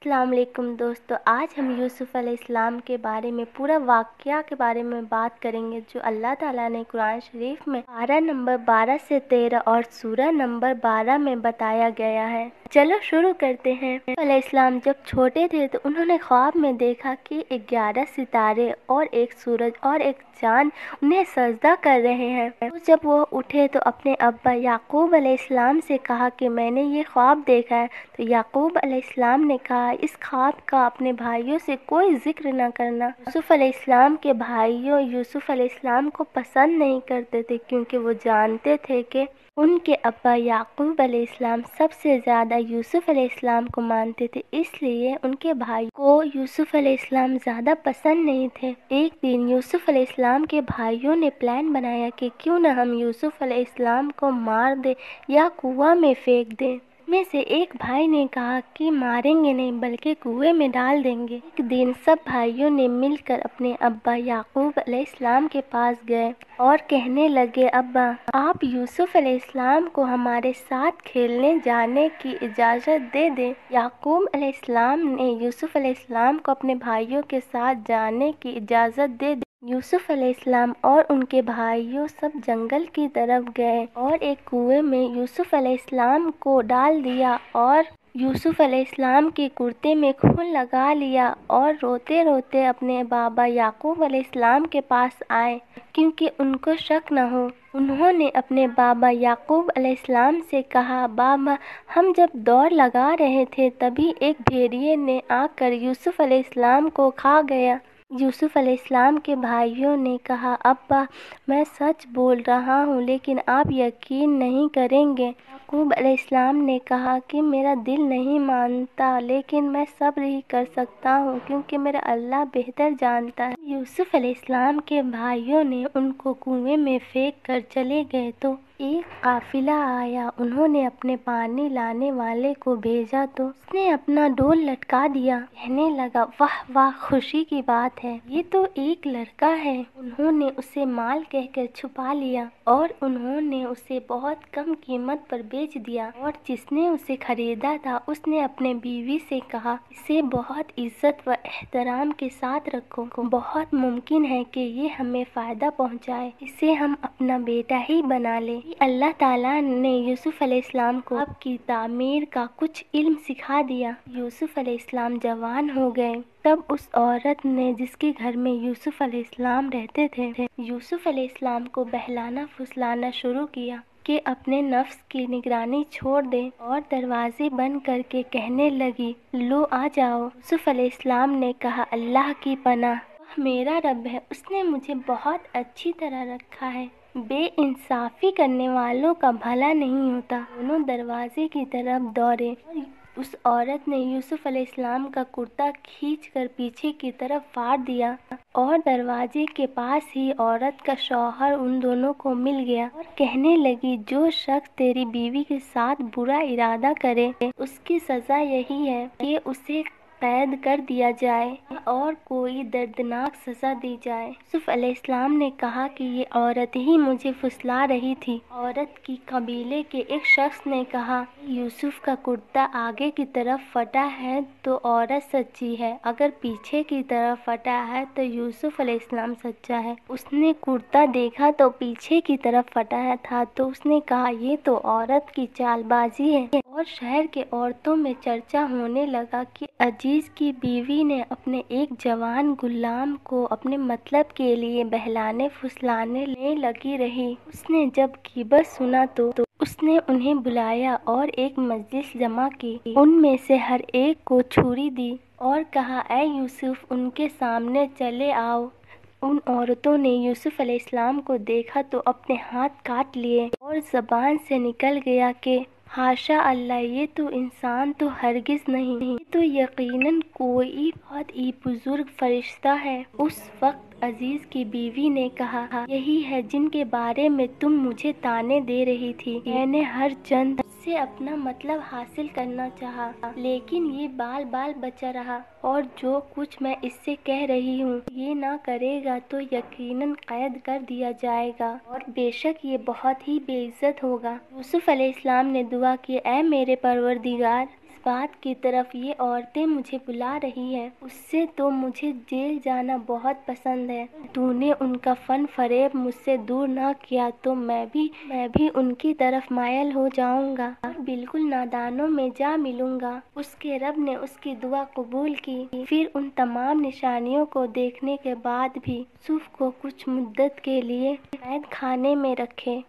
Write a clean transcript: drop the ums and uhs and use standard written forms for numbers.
السلام علیکم دوستو، آج ہم یوسف علیہ السلام کے بارے میں پورا واقعہ کے بارے میں بات کریں گے جو اللہ تعالیٰ نے قرآن شریف میں پارہ نمبر 12 سے 13 اور سورہ نمبر 12 میں بتایا گیا ہے۔ چلو شروع کرتے ہیں۔ یوسف علیہ السلام جب چھوٹے تھے تو انہوں نے خواب میں دیکھا کہ 11 ستارے اور ایک سورج اور ایک چاند انہیں سجدہ کر رہے ہیں۔ تو جب وہ اٹھے تو اپنے ابا یعقوب علیہ السلام سے کہا کہ میں نے یہ خواب دیکھا ہے۔ تو یعقوب علیہ السلام نے کہا اس خواب کا اپنے بھائیوں سے کوئی ذکر نہ کرنا۔ یوسف علیہ السلام کے بھائیوں یوسف علیہ السلام کو پسند نہیں کرتے تھے کیونکہ وہ جانتے تھے کہ ان کے ابا یعقوب علیہ السلام سب سے زیادہ یوسف علیہ السلام کو مانتے تھے، اس لیے ان کے بھائی کو یوسف علیہ السلام زیادہ پسند نہیں تھے۔ ایک دن یوسف علیہ السلام کے بھائیوں نے پلان بنایا کہ کیوں نہ ہم یوسف علیہ السلام کو مار دیں یا کنویں میں پھینک دیں۔ میں سے ایک بھائی نے کہا کہ ماریں گے نہیں بلکہ کنویں میں ڈال دیں گے۔ ایک دن سب بھائیوں نے مل کر اپنے ابا یعقوب علیہ السلام کے پاس گئے اور کہنے لگے ابا آپ یوسف علیہ السلام کو ہمارے ساتھ کھیلنے جانے کی اجازت دے دیں۔ یعقوب علیہ السلام نے یوسف علیہ السلام کو اپنے بھائیوں کے ساتھ جانے کی اجازت دے دی۔ یوسف علیہ السلام اور ان کے بھائیوں سب جنگل کی طرف گئے اور ایک کنویں میں یوسف علیہ السلام کو ڈال دیا اور یوسف علیہ السلام کے کرتے میں خون لگا لیا اور روتے روتے اپنے بابا یعقوب علیہ السلام کے پاس آئے کیونکہ ان کو شک نہ ہو۔ انہوں نے اپنے بابا یعقوب علیہ السلام سے کہا بابا ہم جب دوڑ لگا رہے تھے تبھی ایک بھیڑیے نے آ کر یوسف علیہ السلام کو کھا گیا۔ یوسف علیہ السلام کے بھائیوں نے کہا ابا میں سچ بول رہا ہوں لیکن آپ یقین نہیں کریں گے۔ یعقوب علیہ السلام نے کہا کہ میرا دل نہیں مانتا لیکن میں صبر ہی کر سکتا ہوں کیونکہ میرا اللہ بہتر جانتا ہے۔ یوسف علیہ السلام کے بھائیوں نے ان کو کنویں میں پھینک کر چلے گئے تو ایک قافلہ آیا، انہوں نے اپنے پانی لانے والے کو بھیجا تو اس نے اپنا ڈول لٹکا دیا، کہنے لگا واہ واہ خوشی کی بات ہے، یہ تو ایک لڑکا ہے۔ انہوں نے اسے مال کہہ کر چھپا لیا اور انہوں نے اسے بہت کم قیمت پر بیچ دیا اور جس نے اسے خریدا تھا اس نے اپنے بیوی سے کہا اسے بہت عزت و احترام کے ساتھ رکھو، بہت ممکن ہے کہ یہ ہمیں فائدہ پہنچائے، اسے ہم اپنا بیٹا ہی بنا لیں۔ اللہ تعالیٰ نے یوسف علیہ السلام کو اب کی تعمیر کا کچھ علم سکھا دیا۔ یوسف علیہ السلام جوان ہو گئے تب اس عورت نے جس کے گھر میں یوسف علیہ السلام رہتے تھے یوسف علیہ السلام کو بہلانا پھسلانا شروع کیا کہ اپنے نفس کی نگرانی چھوڑ دیں اور دروازے بند کر کے کہنے لگی لو آ جاؤ۔ یوسف علیہ السلام نے کہا اللہ کی پناہ، وہ میرا رب ہے، اس نے مجھے بہت اچھی طرح رکھا ہے، بے انصافی کرنے والوں کا بھلا نہیں ہوتا۔ دونوں دروازے کی طرف دوڑے اور اس عورت نے یوسف علیہ السلام کا کرتا کھینچ کر پیچھے کی طرف پھاڑ دیا اور دروازے کے پاس ہی عورت کا شوہر ان دونوں کو مل گیا اور کہنے لگی جو شخص تیری بیوی کے ساتھ برا ارادہ کرے اس کی سزا یہی ہے کہ اسے قید کر دیا جائے اور کوئی دردناک سزا دی جائے۔ یوسف علیہ السلام نے کہا کہ یہ عورت ہی مجھے پھسلا رہی تھی۔ عورت کی قبیلے کے ایک شخص نے کہا یوسف کا کرتا آگے کی طرف پھٹا ہے تو عورت سچی ہے، اگر پیچھے کی طرف پھٹا ہے تو یوسف علیہ السلام سچا ہے۔ اس نے کرتا دیکھا تو پیچھے کی طرف پھٹا تھا تو اس نے کہا یہ تو عورت کی چال بازی ہے اور شہر کے عورتوں میں چرچا ہونے لگا کہ عزیز کی بیوی نے اپنے ایک جوان غلام کو اپنے مطلب کے لیے بہلانے پھسلانے میں لگی رہی۔ اس نے جب غیبت سنا تو اس نے انہیں بلایا اور ایک مجلس جمع کی، ان میں سے ہر ایک کو چھری دی اور کہا اے یوسف ان کے سامنے چلے آؤ۔ ان عورتوں نے یوسف علیہ السلام کو دیکھا تو اپنے ہاتھ کاٹ لیے اور زبان سے نکل گیا کہ حاشا اللہ، یہ تو انسان تو ہرگز نہیں، یہ تو یقیناً کوئی بہت ہی بزرگ فرشتہ ہے۔ اس وقت عزیز کی بیوی نے کہا یہی ہے جن کے بارے میں تم مجھے طعنے دے رہی تھی، میں نے ہر چند سے اپنا مطلب حاصل کرنا چاہا لیکن یہ بال بال بچا رہا اور جو کچھ میں اس سے کہہ رہی ہوں یہ نہ کرے گا تو یقیناً قید کر دیا جائے گا اور بے شک یہ بہت ہی بے عزت ہوگا۔ یوسف علیہ السلام نے دعا کی اے میرے پروردگار، جس بات کی طرف یہ عورتیں مجھے بلا رہی ہیں اس سے تو مجھے جیل جانا بہت پسند ہے۔ تو نے ان کا فن فریب مجھ سے دور نہ کیا تو میں بھی ان کی طرف مائل ہو جاؤں گا اور بالکل نادانوں میں جا ملوں گا۔ اس کے رب نے اس کی دعا قبول کی۔ پھر ان تمام نشانیوں کو دیکھنے کے بعد بھی یوسف کو کچھ مدت کے لیے قید خانے میں رکھے۔